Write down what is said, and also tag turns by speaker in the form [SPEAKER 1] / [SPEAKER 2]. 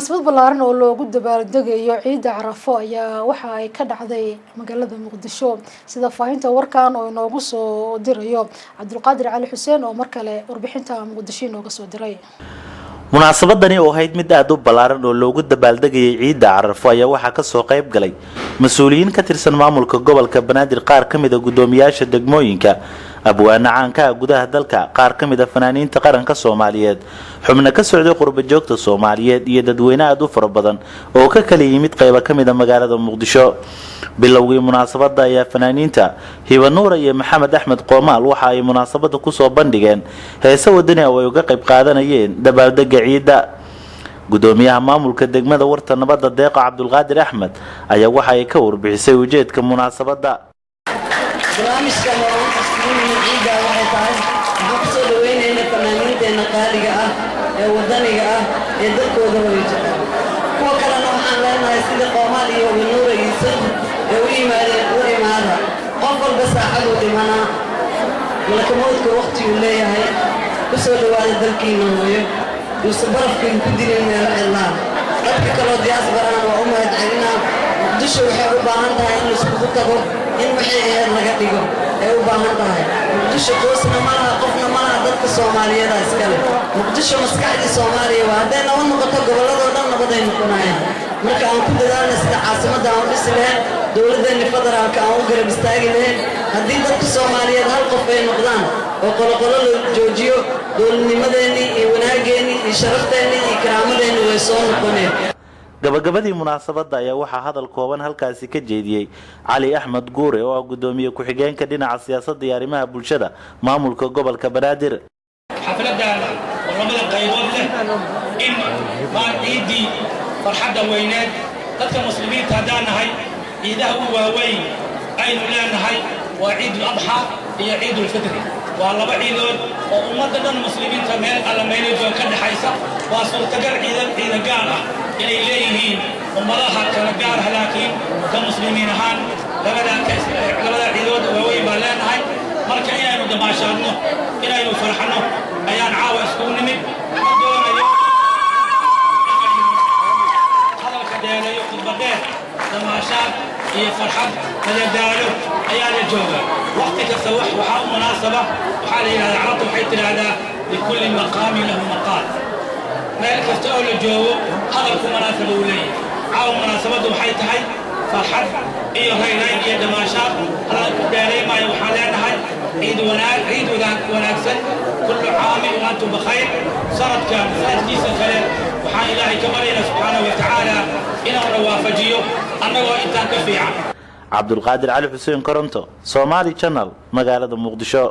[SPEAKER 1] munaasabad ballaaran oo loogu dabaaldegayo ciida Carafo ayaa waxa ay ka dhacday magaalada Muqdisho sida faahinta warkan oo inoogu soo dirayo Cabdulqaadir Cali Xuseen oo markale warbixinta Muqdisho inooga soo diray.
[SPEAKER 2] munaasabadani oo ahayd mid aad u ballaaran oo loogu dabaaldegayay ciida Carafo ayaa waxa ka soo qayb galay mas'uuliyiin ka tirsan maamulka gobolka Banaadir qaar kamid ah gudoomiyaasha degmooyinka abwaana caanka gudaha dalka qaar kamid ah fanaaniinta qaranka Soomaaliyeed xubna ka socday qurba joogta Soomaaliyeed iyo dadweyne aad u fara badan oo ka kala yimid qayb kamid ah magaalada Muqdisho bilowgii munaasabada ayaa fanaaniinta Hiba Nuur iyo Maxamed Axmed Qoomaal waxa ay munaasabada ku soo bandhigeen heeso wadani oo ay uga qayb qaadanayeen dabaaldega ciida gudoomiyaha maamulka degmada warta nabadda Deeqa Cabdulqaadir Axmed ayaa waxa ay ka warbixisay ujeedka munaasabada
[SPEAKER 3] qaaliga ah ee wadaniga ah ee dadkooda wajah kuwa kale waxaan leenahay sida Qoomaal iyo Hiba Nuur ee u yimaada qof walba saacad u dhimana malakamoodka waqti uu leeyahay ku soo dhawaada dalkiina hooyo yuusabarafkiin ku dileen meel cidlaan dadka kale diasporana waa u mahadcelinaa Muqdisho waxay u baahan tahay in isku tago in wixii ay laga dhigo ay u baahan tahay Muqdisho qoysna malaha qofna malaha dadka Soomaaliyeed iskale Muqdisho maskaxdi Soomaaliya waa haday nabad noqoto gobolada dhan nabad ay noqonayaan marka aan ku dadaalno sida caasimadda aan u dhisnay dawladda federaalka aan u garab istaagnayn hadii dadka Soomaaliyeed hal qof ay noqdaan oo qolo loo joojiyo dawladnimadeeni iyo wanaageeni iyo sharafteeni iyo karaamadeeni way soo noqonayaan
[SPEAKER 2] gabagabadii munaasabada ayaa waxa hadal kooban halkaasi ka jeediyay Cali Axmed Guure oo ah gudoomiye ku xigeenka dhinaca siyaasadda iyo arrimaha bulshada maamulka gobolka Banaadir
[SPEAKER 4] xafladda lamada qaybood leh in ma ciidi farxadda weyneed dadka muslimiinta hadanahay ciidaha u waaweyn aynu leenahay waa ciid al-adha iyo ciid al-fitr waa laba ciidood oo ummadda dhan muslimiinta meel alla meelay ka dhaxaysa waa suurtagal ciid gaar ah inay leeyihiin ummadaha kala gaar ah laakiin ka muslimiin ahaan labada ciidood waaweyn baa leenahay marka inaynu damaashaadno inaynu farxano ayaan caawa isku nimid doonayo hadalka dheerayo khudbadee damaashaad iyo farxad madadaalo ayaa la joogaa waqti kasta waxaa u munaasaba waxaa la yidhahdaa carabtu waxay tidhaahdaa likulli maqaamin lahu maqaal meel kasta oo la joogo hadalku munaasaba uu leeyahay caawa munaasabadu waxay tahay farxad iyo rayrayn iyo damaashaad hadalku dheereymaayo waxaa leenahay ciid wanaagsan kullu caamin wa antum bikhayr sanadka sanadkiisa kale waxaan ilaahay ka baryaynaa subxaanahu wa tacaala inuu waafajiyo annagoo intaan ka fiican
[SPEAKER 2] Cabdulqaadir Cali Xuseen Koronto Somali Channel magaalada Muqdisho